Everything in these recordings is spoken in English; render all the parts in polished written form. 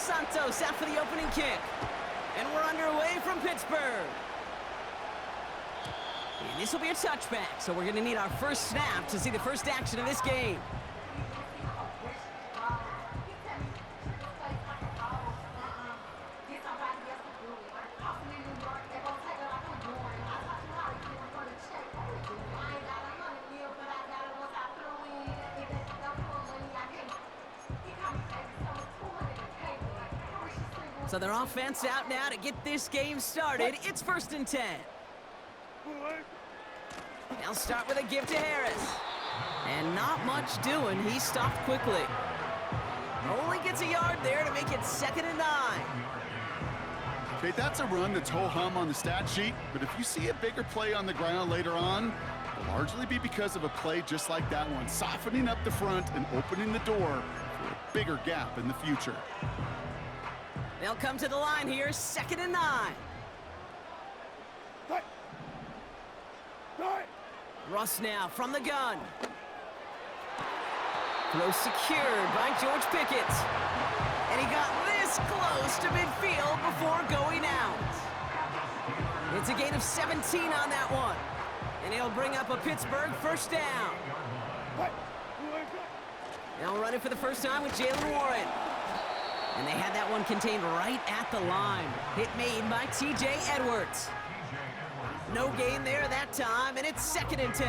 Santos out for the opening kick. And we're underway from Pittsburgh. And this will be a touchback, so we're going to need our first snap to see the first action of this game. So their offense out now to get this game started. It's 1st and 10. They'll start with a give to Harris. And not much doing. He stopped quickly. Only gets a yard there to make it 2nd and 9. Okay, that's a run that's ho-hum on the stat sheet, but if you see a bigger play on the ground later on, it'll largely be because of a play just like that one, softening up the front and opening the door for a bigger gap in the future. They'll come to the line here, 2nd and 9. Russ now from the gun. Throw secured by George Pickett. And he got this close to midfield before going out. It's a gain of 17 on that one. And he'll bring up a Pittsburgh first down. They'll run it for the first time with Jalen Warren. And they had that one contained right at the line. Hit made by T.J. Edwards. No gain there that time, and it's 2nd and 10.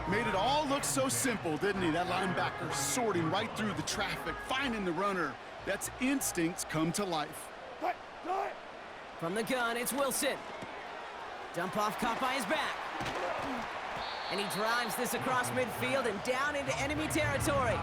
Made it all look so simple, didn't he? That linebacker sorting right through the traffic, finding the runner. That's instincts come to life. From the gun, it's Wilson. Dump off caught by his back. And he drives this across midfield and down into enemy territory.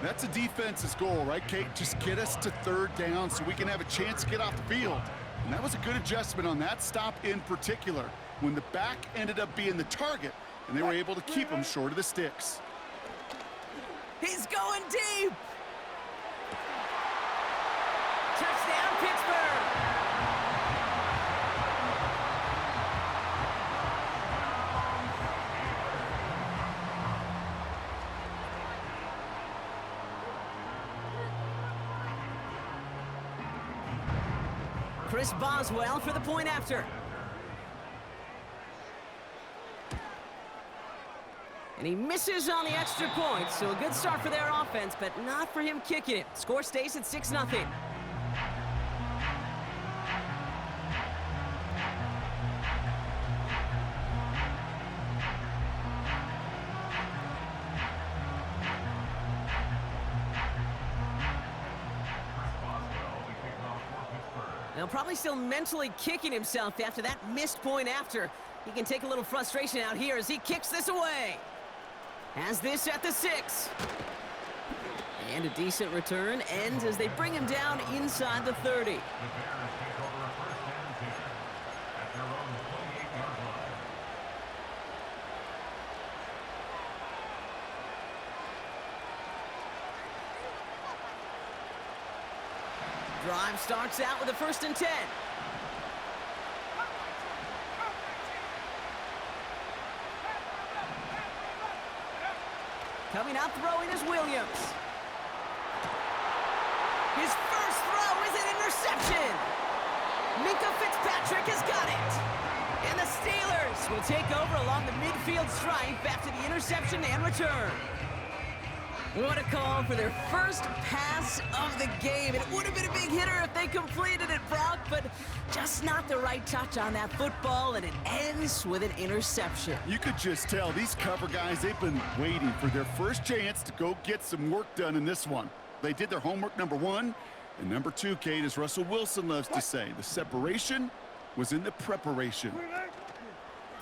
That's a defense's goal, right, Kate? Just get us to 3rd down so we can have a chance to get off the field. And that was a good adjustment on that stop in particular, when the back ended up being the target, and they were able to keep him short of the sticks. He's going deep! Touchdown, Pittsburgh! Chris Boswell for the point after. And he misses on the extra point, so a good start for their offense, but not for him kicking it. Score stays at 6-0. Now probably still mentally kicking himself after that missed point after. He can take a little frustration out here as he kicks this away. Has this at the 6. And a decent return ends as they bring him down inside the 30. Drive starts out with a 1st and 10. Coming out throwing is Williams. His first throw is an interception. Minka Fitzpatrick has got it. And the Steelers will take over along the midfield stripe after the interception and return. What a call for their first pass of the game. It would have been a big hitter if they completed it, Brock, but just not the right touch on that football, and it ends with an interception. You could just tell these cover guys, they've been waiting for their first chance to go get some work done in this one. They did their homework, number 1, and number 2, Kate, as Russell Wilson loves to say, the separation was in the preparation.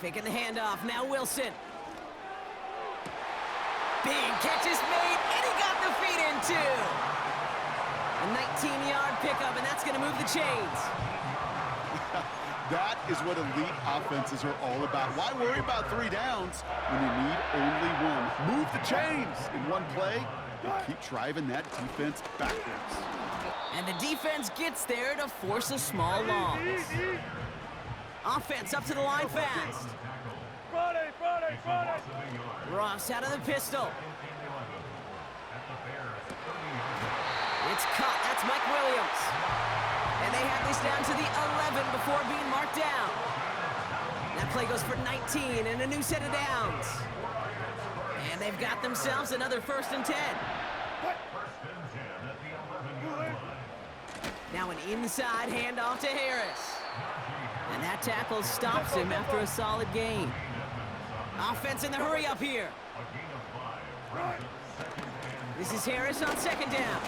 Picking the handoff, now Wilson. Big catch is made, and he got the feet in too. A 19-yard pickup, and that's going to move the chains. That is what elite offenses are all about. Why worry about 3 downs when you need only 1? Move the chains in one play and keep driving that defense backwards. And the defense gets there to force a small loss. Offense up to the line fast. Ross out of the pistol. It's caught. That's Michael Williams. And they have this down to the 11 before being marked down. That play goes for 19 and a new set of downs. And they've got themselves another 1st and 10. Now an inside handoff to Harris. And that tackle stops him after a solid gain. Offense in the hurry up here. This is Harris on 2nd down.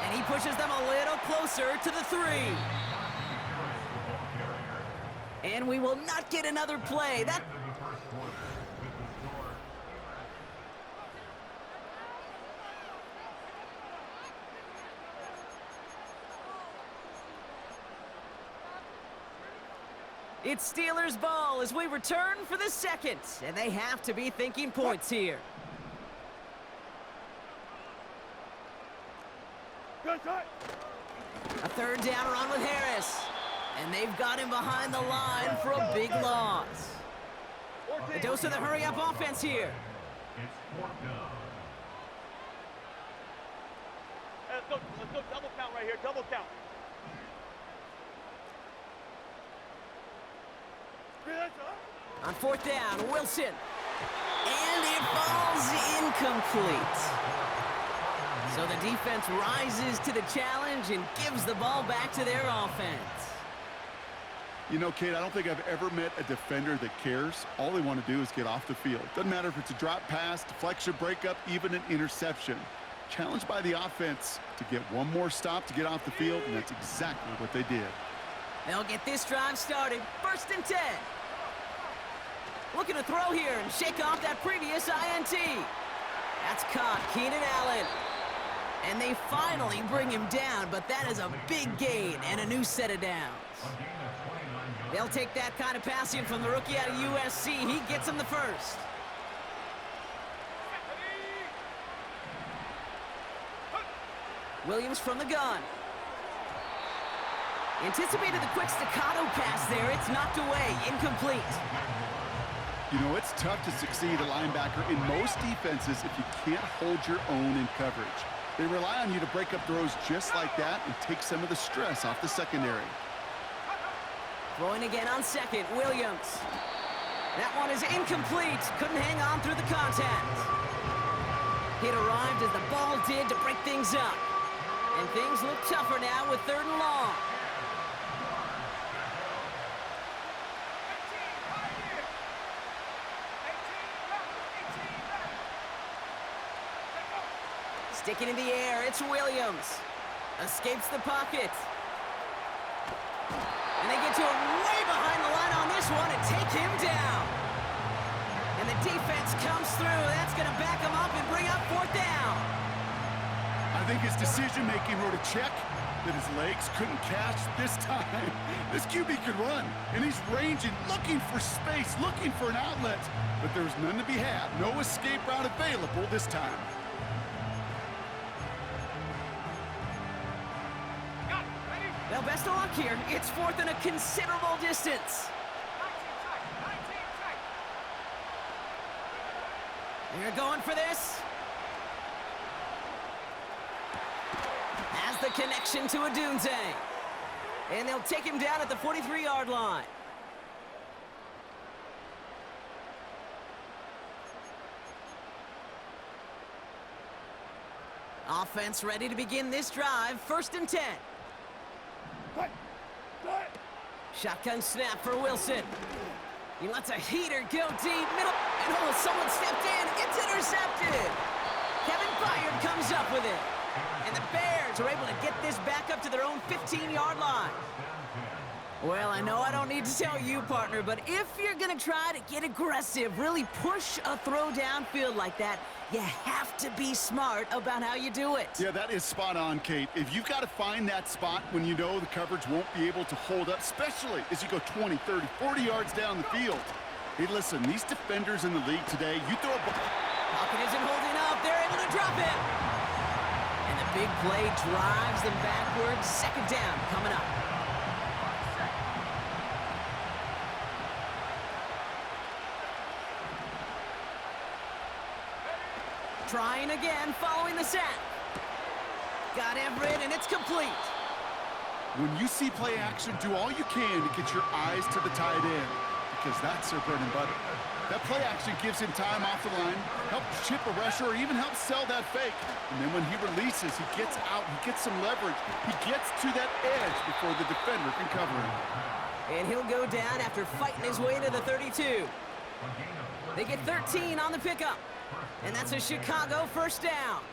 And he pushes them a little closer to the 3. And we will not get another play. It's Steelers ball as we return for the 2nd, and they have to be thinking points here. A 3rd down run with Harris, and they've got him behind the line for a big loss. A dose of the hurry-up offense here. Let's go double count right here, double count. On 4th down, Wilson. And it falls incomplete. So the defense rises to the challenge and gives the ball back to their offense. You know, Kate, I don't think I've ever met a defender that cares. All they want to do is get off the field. Doesn't matter if it's a drop pass, deflection, breakup, even an interception. Challenged by the offense to get one more stop to get off the field, and that's exactly what they did. They'll get this drive started. 1st and 10. Looking to throw here and shake off that previous INT. That's caught, Keenan Allen. And they finally bring him down, but that is a big gain and a new set of downs. They'll take that kind of passing from the rookie out of USC. He gets him the 1st. Williams from the gun. Anticipated the quick staccato pass there. It's knocked away, incomplete. You know, it's tough to succeed a linebacker in most defenses if you can't hold your own in coverage. They rely on you to break up throws just like that and take some of the stress off the secondary. Throwing again on 2nd, Williams. That one is incomplete. Couldn't hang on through the contact. It arrived as the ball did to break things up. And things look tougher now with 3rd and long. Sticking in the air, it's Williams. Escapes the pocket. And they get to him way behind the line on this one and take him down. And the defense comes through. That's going to back him up and bring up 4th down. I think his decision-making wrote a check that his legs couldn't catch this time. This QB could run, and he's ranging, looking for space, looking for an outlet. But there's none to be had. No escape route available this time. Well, best of luck here. It's 4th and a considerable distance. They're going for this. Has the connection to Adunze. And they'll take him down at the 43-yard line. Offense ready to begin this drive. 1st and 10. Shotgun snap for Wilson. He lets a heater go deep middle. And oh, someone stepped in. It's intercepted. Kevin Byard comes up with it. And the Bears are able to get this back up to their own 15-yard line. Well, I know I don't need to tell you, partner, but if you're going to try to get aggressive, really push a throw downfield like that, you have to be smart about how you do it. Yeah, that is spot on, Kate. If you've got to find that spot when you know the coverage won't be able to hold up, especially as you go 20, 30, 40 yards down the field. Hey, listen, these defenders in the league today, you throw a ball. Pocket isn't holding up. They're able to drop it. And the big play drives them backwards. 2nd down coming up. Trying again, following the sack. Got Everett, and it's complete. When you see play action, do all you can to get your eyes to the tight end, because that's their bread and butter. That play action gives him time off the line, helps chip a rusher, or even helps sell that fake. And then when he releases, he gets out, he gets some leverage. He gets to that edge before the defender can cover him. And he'll go down after fighting his way to the 32. They get 13 on the pickup. And that's a Chicago first down.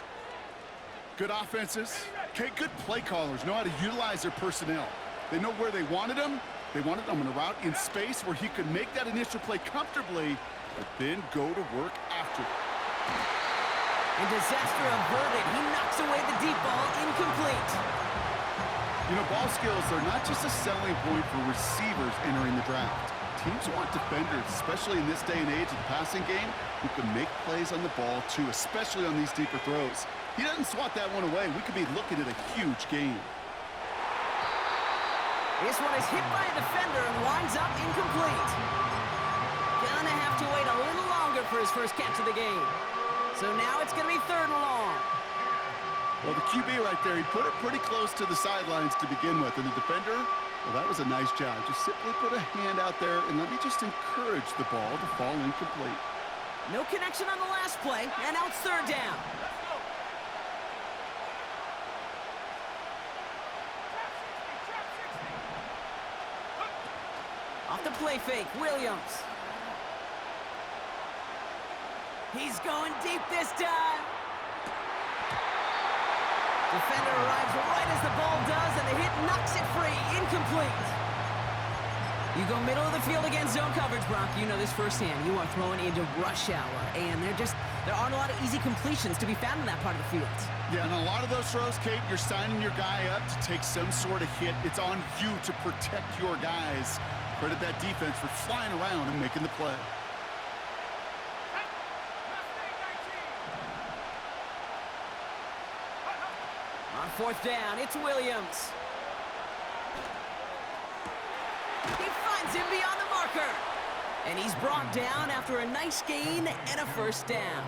Good offenses, okay, good play callers know how to utilize their personnel. They know where they wanted him. They wanted him in a route in space where he could make that initial play comfortably, but then go to work after. And disaster averted. He knocks away the deep ball, incomplete. You know, ball skills are not just a selling point for receivers entering the draft. Teams want defenders, especially in this day and age of the passing game, who can make plays on the ball too, especially on these deeper throws. He doesn't swat that one away. We could be looking at a huge game. This one is hit by a defender and winds up incomplete. Gonna have to wait a little longer for his first catch of the game. So now it's gonna be 3rd and long. Well, the QB right there, he put it pretty close to the sidelines to begin with. And the defender, well, that was a nice job. Just simply put a hand out there and let me just encourage the ball to fall incomplete. No connection on the last play, and now it's 3rd down. Off the play fake, Williams. He's going deep this time. Defender arrives right as the ball does, and the hit knocks it free. Incomplete. You go middle of the field against zone coverage, Brock. You know this firsthand. You are throwing into rush hour, and there aren't a lot of easy completions to be found in that part of the field. Yeah, and a lot of those throws, Kate, you're signing your guy up to take some sort of hit. It's on you to protect your guys. Credit that defense for flying around and making the play. On 4th down, it's Williams. He finds him beyond the marker. And he's brought down after a nice gain and a first down.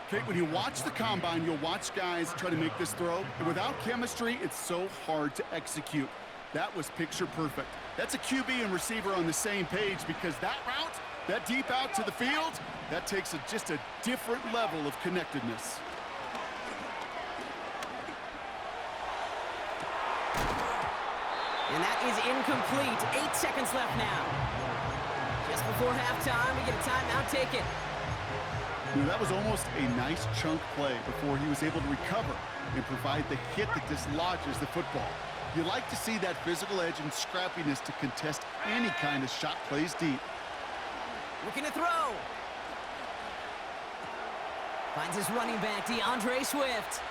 Kate, when you watch the combine, you'll watch guys try to make this throw. And without chemistry, it's so hard to execute. That was picture perfect. That's a QB and receiver on the same page, because that route, that deep out to the field, that takes just a different level of connectedness. And that is incomplete. 8 seconds left now. Just before halftime, we get a timeout taken. You know, that was almost a nice chunk play before he was able to recover and provide the hit that dislodges the football. You like to see that physical edge and scrappiness to contest any kind of shot plays deep. Looking to throw. Finds his running back, DeAndre Swift.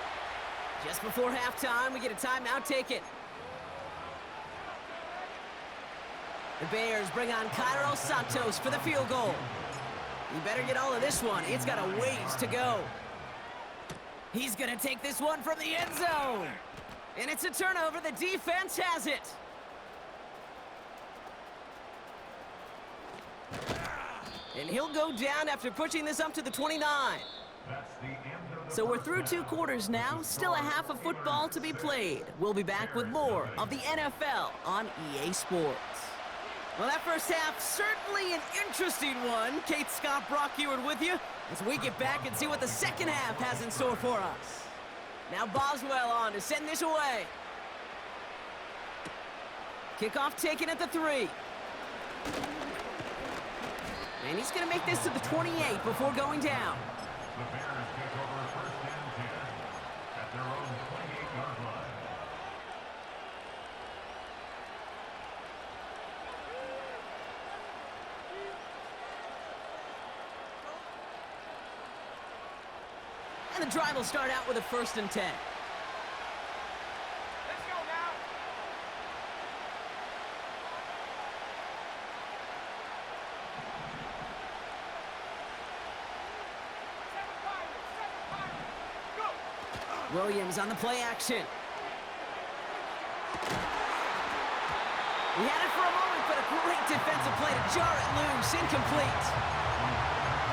Just before halftime, we get a timeout taken. The Bears bring on Cairo Santos for the field goal. You better get all of this one. It's got a ways to go. He's going to take this one from the end zone. And it's a turnover. The defense has it. And he'll go down after pushing this up to the 29. So we're through 2 quarters now. Still a half of football to be played. We'll be back with more of the NFL on EA Sports. Well, that first half, certainly an interesting one. Kate, Scott, Brock Ewart with you as we get back and see what the second half has in store for us. Now Boswell on to send this away. Kickoff taken at the 3. And he's going to make this to the 28 before going down. The Bears take over 1st and 10 at their own 28-yard line. And the drive will start out with a 1st and 10. Let's go now. Williams on the play action. He had it for a moment, but a great defensive play to jar it loose. Incomplete.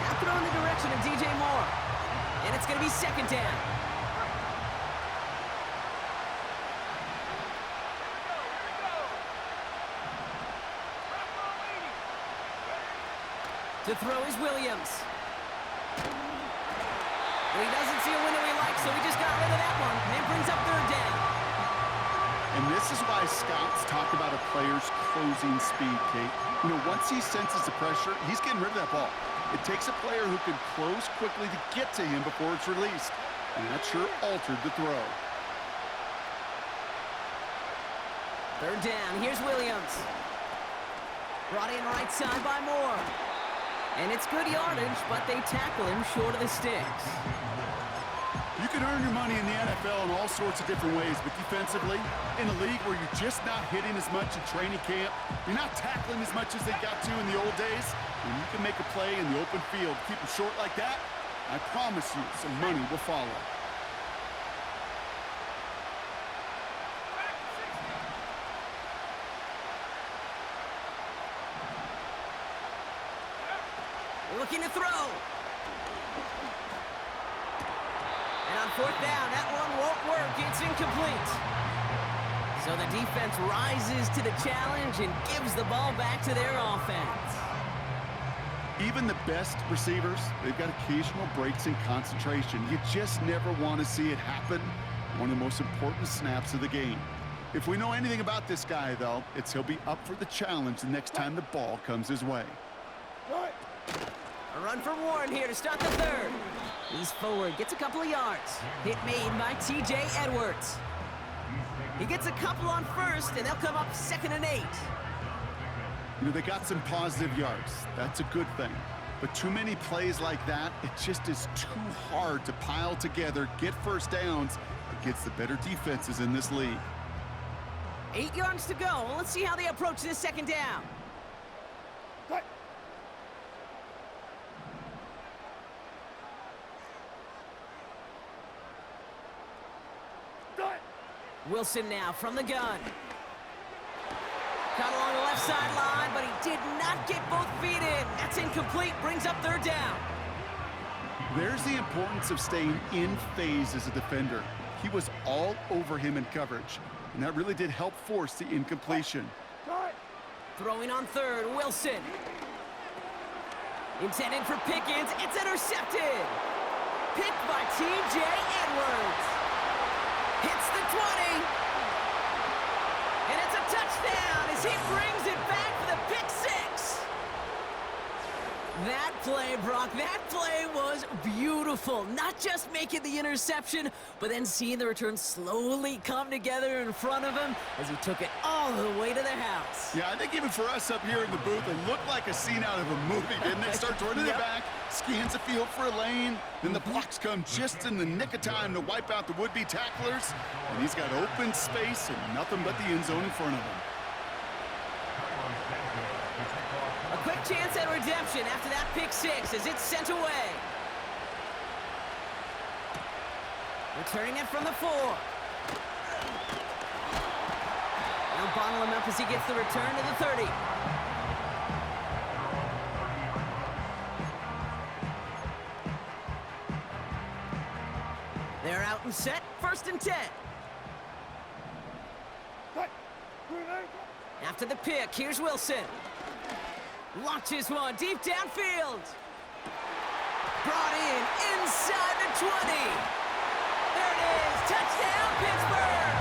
Now throw in the direction of DJ Moore. And it's going to be 2nd down. To throw is Williams. Well, he doesn't see a window he likes, so he just got rid of that one. And brings up third down. And this is why scouts talk about a player's closing speed, Kate. You know, once he senses the pressure, he's getting rid of that ball. It takes a player who can close quickly to get to him before it's released. And that sure altered the throw. Third down, here's Williams. Brought in right side by Moore. And it's good yardage, but they tackle him short of the sticks. You can earn your money in the NFL in all sorts of different ways, but defensively, in a league where you're just not hitting as much in training camp, you're not tackling as much as they got to in the old days, when you can make a play in the open field, keep them short like that, I promise you some money will follow. Looking to throw. And on fourth down, that one won't work. It's incomplete. So the defense rises to the challenge and gives the ball back to their offense. Even the best receivers, they've got occasional breaks in concentration. You just never want to see it happen. One of the most important snaps of the game. If we know anything about this guy, though, it's he'll be up for the challenge the next time the ball comes his way. A run for Warren here to start the third. He's forward, gets a couple of yards. Hit made by T.J. Edwards. He gets a couple on first, and they'll come up 2nd and 8. You know, they got some positive yards. That's a good thing. But too many plays like that, it just is too hard to pile together, get first downs against the better defenses in this league. 8 yards to go. Let's see how they approach this second down. Wilson now from the gun. Cut along the left sideline, but he did not get both feet in. That's incomplete, brings up third down. There's the importance of staying in phase as a defender. He was all over him in coverage, and that really did help force the incompletion. Throwing on third, Wilson. Intended for Pickens, it's intercepted. Picked by T.J. Edwards. Hits the 20. And it's a touchdown as he brings it back for the pick six. That play, Brock, that play was beautiful. Not just making the interception, but then seeing the return slowly come together in front of him as he took it all the way to the house. Yeah, I think even for us up here in the booth, it looked like a scene out of a movie, didn't it? Starts running it back, scans the field for a lane, then the blocks come just in the nick of time to wipe out the would-be tacklers, and he's got open space and nothing but the end zone in front of him. A quick chance at redemption after that pick six as it's sent away. Returning it from the 4. Now bottle him up as he gets the return to the 30. They're out and set, 1st and 10. After the pick, here's Wilson. Launches one deep downfield. Brought in inside the 20. There it is. Touchdown, Pittsburgh.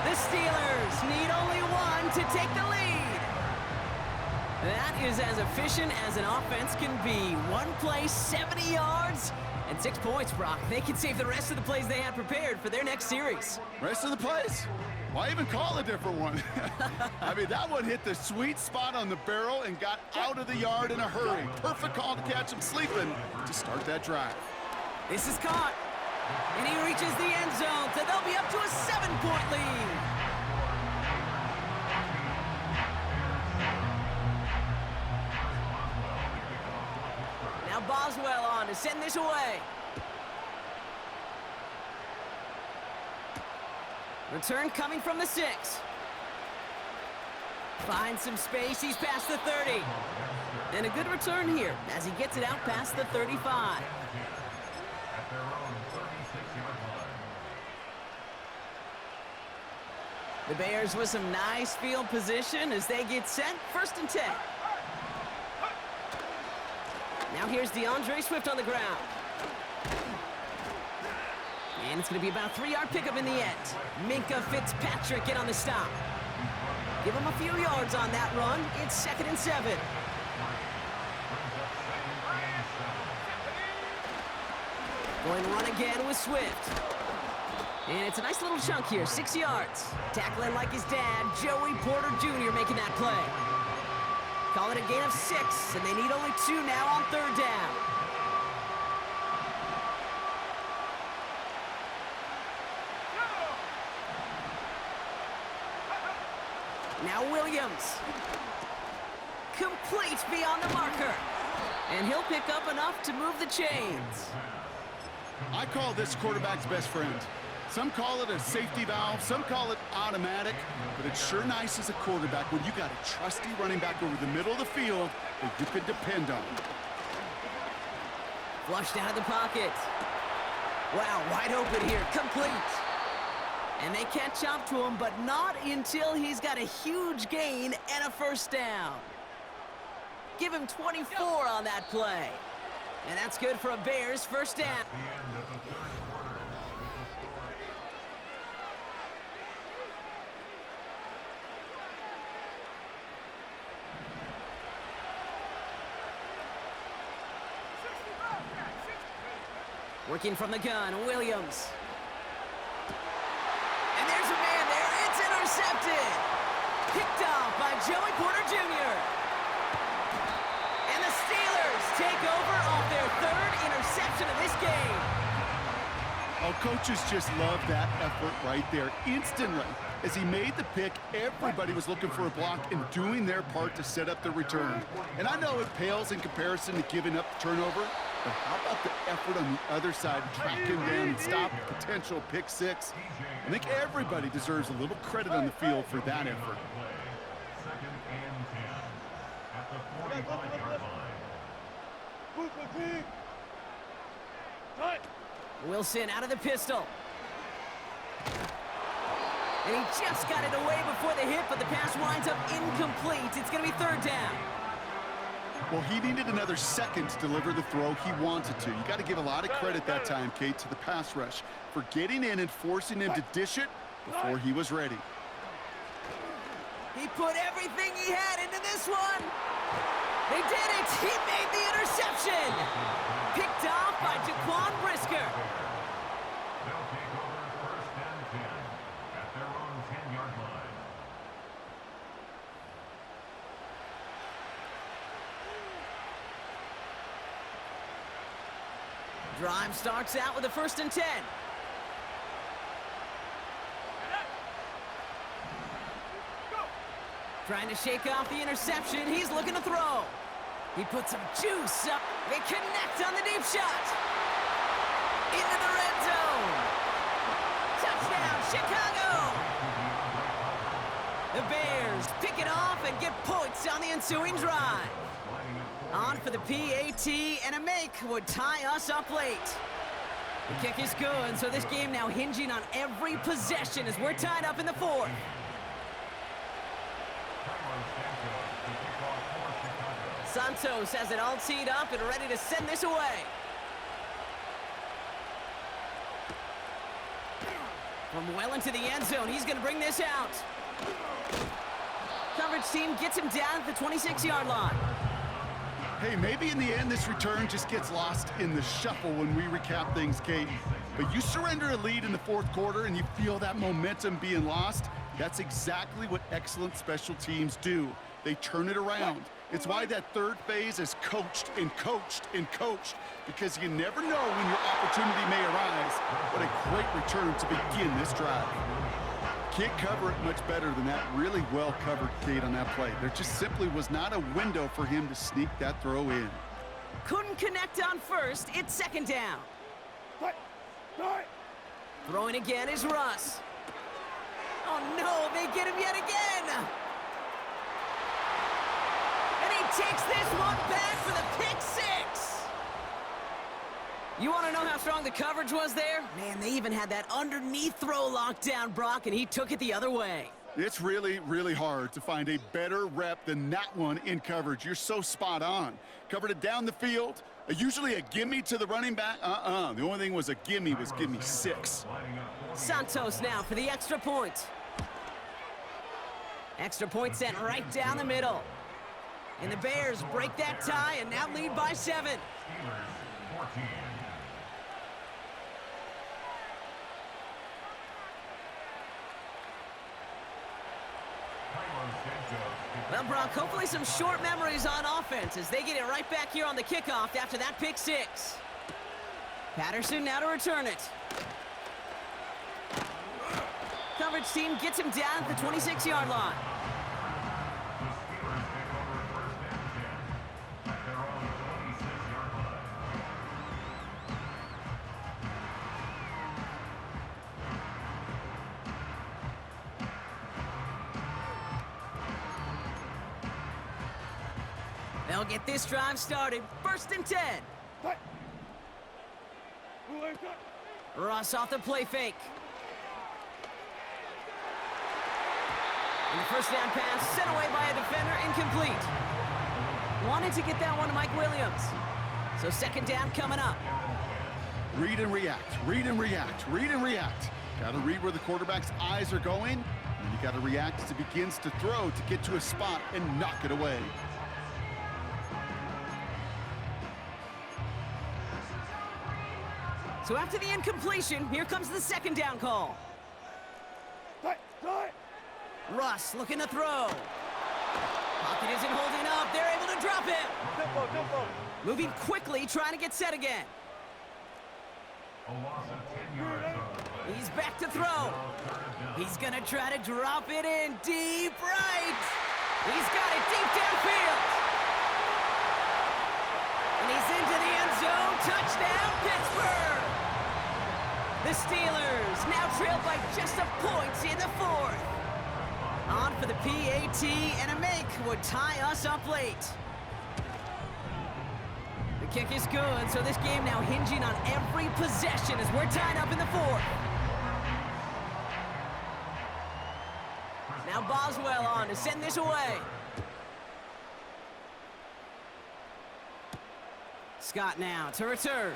The Steelers need only one to take the lead. That is as efficient as an offense can be. One play, 70 yards, and 6 points, Brock. They can save the rest of the plays they had prepared for their next series. Rest of the plays? Why even call a different one? I mean, that one hit the sweet spot on the barrel and got out of the yard in a hurry. Perfect call to catch him sleeping to start that drive. This is caught, and he reaches the end zone, so they'll be up to a 7-point lead. Now Boswell on to send this away. Return coming from the 6. Finds some space, he's past the 30. And a good return here as he gets it out past the 35. The Bears with some nice field position as they get set, 1st and 10. Now here's DeAndre Swift on the ground. And it's going to be about a 3-yard pickup in the end. Minka Fitzpatrick in on the stop. Give him a few yards on that run. It's 2nd and 7. Going to run again with Swift. And it's a nice little chunk here, 6 yards. Tackling like his dad, Joey Porter Jr. making that play. Call it a gain of 6, and they need only 2 now on 3rd down. Now Williams. Complete beyond the marker. And he'll pick up enough to move the chains. I call this quarterback's best friend. Some call it a safety valve, some call it automatic, but it's sure nice as a quarterback when you got a trusty running back over the middle of the field that you can depend on. Flushed out of the pocket. Wow, wide open here, complete. And they catch up to him, but not until he's got a huge gain and a 1st down. Give him 24 on that play. And that's good for a Bears 1st down. Working from the gun, Williams. And there's a man there. It's intercepted. Picked off by Joey Porter Jr. And the Steelers take over off their 3rd interception of this game. Oh, coaches just love that effort right there. Instantly, as he made the pick, everybody was looking for a block and doing their part to set up the return. And I know it pales in comparison to giving up the turnover, but how about the effort on the other side, track him down and stop a potential pick 6? I think everybody deserves a little credit on the field for that effort. 2nd and 10 at the 45-yard line. Wilson out of the pistol. And he just got it away before the hit, but the pass winds up incomplete. It's going to be 3rd down. Well, he needed another second to deliver the throw he wanted to. You got to give a lot of credit that time, Kate, to the pass rush for getting in and forcing him to dish it before he was ready. He put everything he had into this one. They did it. He made the interception. Picked off by Jaquan Brisker. They'll take over 1st and 10 at their own 10-yard line. Drive starts out with a 1st and 10. Trying to shake off the interception. He's looking to throw. He puts some juice up. They connect on the deep shot. Into the red zone. Touchdown, Chicago. The Bears pick it off and get points on the ensuing drive. On for the PAT, and a make would tie us up late. The kick is good, so this game now hinging on every possession as we're tied up in the 4th. Santos has it all teed up and ready to send this away. From well into the end zone, he's going to bring this out. Coverage team gets him down at the 26-yard line. Hey, maybe in the end this return just gets lost in the shuffle when we recap things, Kate. But you surrender a lead in the 4th quarter and you feel that momentum being lost. That's exactly what excellent special teams do. They turn it around. It's why that 3rd phase is coached and coached and coached, because you never know when your opportunity may arise. What a great return to begin this drive. Can't cover it much better than that. Really well covered, Kate, on that play. There just simply was not a window for him to sneak that throw in. Couldn't connect on 1st. It's 2nd down. Throwing again is Russ. Oh, no, they get him yet again. And he takes this one back for the pick 6. You want to know how strong the coverage was there? Man, they even had that underneath throw locked down, Brock, and he took it the other way. It's really, really hard to find a better rep than that one in coverage. You're so spot on. Covered it down the field. Usually a gimme to the running back. The only thing was a gimme was give me 6. Santos now for the extra point. Extra point sent right down the middle. And the Bears break that tie and now lead by 7. Steelers 14. Well, Brock, hopefully some short memories on offense as they get it right back here on the kickoff after that pick 6. Patterson now to return it. Coverage team gets him down at the 26-yard line. They'll get this drive started. 1st and 10. Ross off the play fake. And the first down pass sent away by a defender, incomplete. Wanted to get that one to Mike Williams. So 2nd down coming up. Read and react, read and react, read and react. Got to read where the quarterback's eyes are going, and you got to react as he begins to throw to get to a spot and knock it away. So after the incompletion, here comes the 2nd down call. Russ looking to throw. Pocket isn't holding up. They're able to drop him. Tempo. Moving quickly, trying to get set again. A loss of 10 yards on the play. He's back to throw. He's going to try to drop it in deep right. He's got it deep downfield. And he's into the end zone. Touchdown, Pittsburgh. The Steelers now trail by just a point in the 4th. On for the PAT, and a make would tie us up late. The kick is good, so this game now hinging on every possession as we're tied up in the 4th. Now Boswell on to send this away. Scott now to return.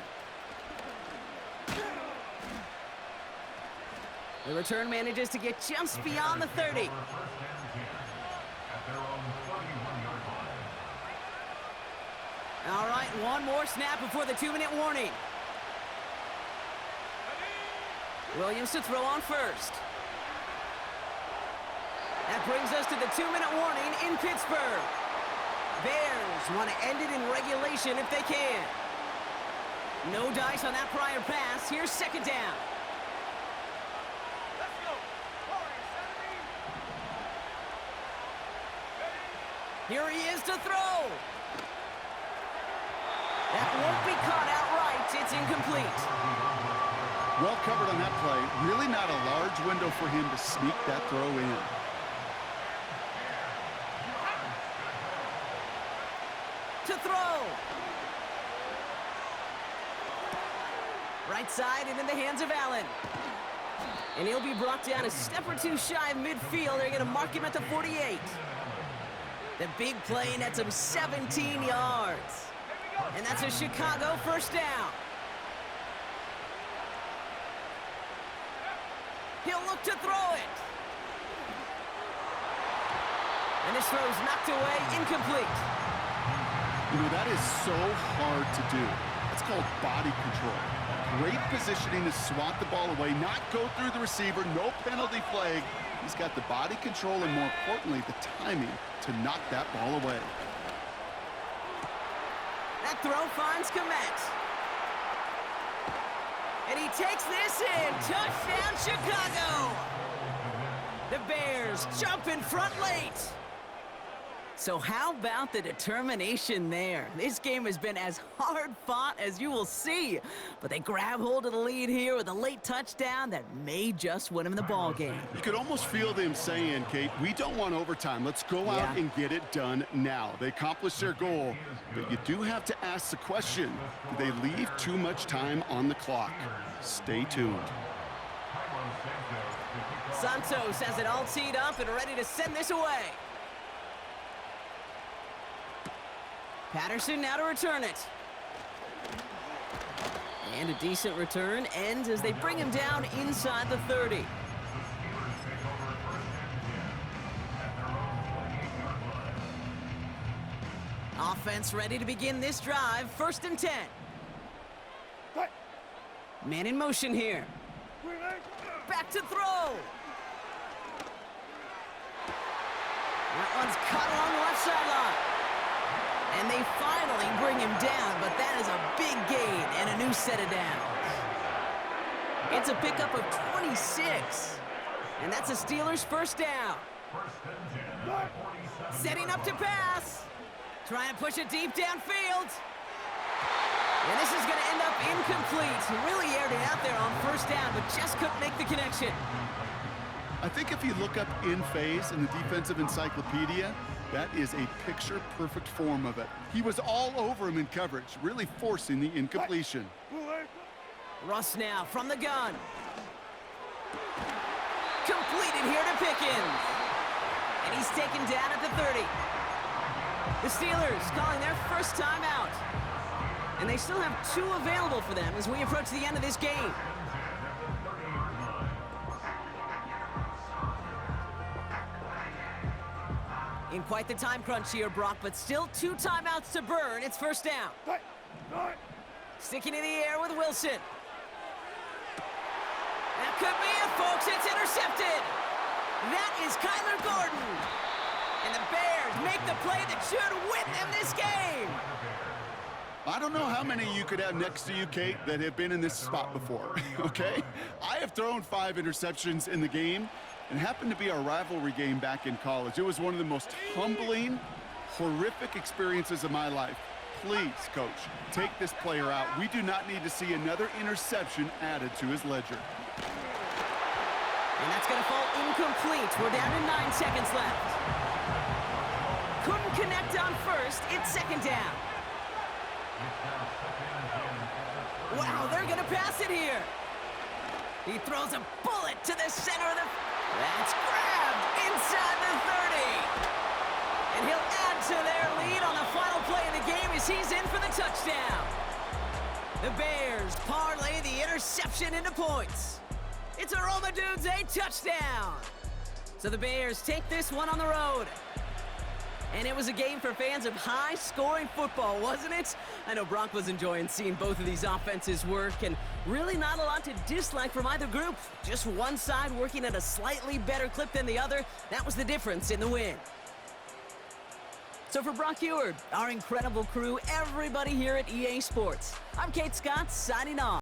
The return manages to get just beyond the 30. All right, one more snap before the 2-minute warning. Williams to throw on first. That brings us to the 2-minute warning in Pittsburgh. Bears want to end it in regulation if they can. No dice on that prior pass. Here's 2nd down. Here he is to throw. That won't be caught outright. It's incomplete. Well covered on that play. Really not a large window for him to sneak that throw in. To throw. Right side and in the hands of Allen. And he'll be brought down a step or two shy of midfield. They're going to mark him at the 48. The big play nets him 17 yards. And that's a Chicago 1st down. He'll look to throw it. And this throw's knocked away, incomplete. You know, that is so hard to do. That's called body control. Great positioning to swat the ball away, not go through the receiver, no penalty flag. He's got the body control and, more importantly, the timing to knock that ball away. That throw finds Komet. And he takes this in. Touchdown, Chicago. The Bears jump in front late. So how about the determination there? This game has been as hard fought as you will see. But they grab hold of the lead here with a late touchdown that may just win them the ball game. You could almost feel them saying, Kate, we don't want overtime. Let's go out and get it done now. They accomplished their goal, but you do have to ask the question, do they leave too much time on the clock? Stay tuned. Santos has it all teed up and ready to send this away. Patterson now to return it. And a decent return ends as they bring him down inside the 30. Offense ready to begin this drive. 1st and 10. Man in motion here. Back to throw. That one's caught along the left sideline. And they finally bring him down, but that is a big gain and a new set of downs. It's a pickup of 26. And that's a Steelers 1st down. Setting up to pass. Trying to push it deep downfield. And this is going to end up incomplete. He really aired it out there on 1st down, but just couldn't make the connection. I think if you look up in phase in the defensive encyclopedia, that is a picture-perfect form of it. He was all over him in coverage, really forcing the incompletion. Russ now from the gun. Completed here to Pickens. And he's taken down at the 30. The Steelers calling their 1st timeout. And they still have 2 available for them as we approach the end of this game. In quite the time crunch here, Brock, but still 2 timeouts to burn. It's 1st down. Sticking in the air with Wilson. That could be it, folks. It's intercepted. That is Kyler Gordon. And the Bears make the play that should win them this game. I don't know how many you could have next to you, Kate, that have been in this spot before, okay? I have thrown 5 interceptions in the game, and happened to be our rivalry game back in college. It was one of the most humbling, horrific experiences of my life. Please, Coach, take this player out. We do not need to see another interception added to his ledger. And that's going to fall incomplete. We're down to 9 seconds left. Couldn't connect on 1st. It's 2nd down. Wow, they're going to pass it here. He throws a bullet to the center of the... That's grabbed inside the 30. And he'll add to their lead on the final play of the game as he's in for the touchdown. The Bears parlay the interception into points. It's a Roma Dudes, a touchdown. So the Bears take this one on the road. And it was a game for fans of high-scoring football, wasn't it? I know Brock was enjoying seeing both of these offenses work, and really not a lot to dislike from either group. Just one side working at a slightly better clip than the other. That was the difference in the win. So for Brock Eward, our incredible crew, everybody here at EA Sports, I'm Kate Scott signing off.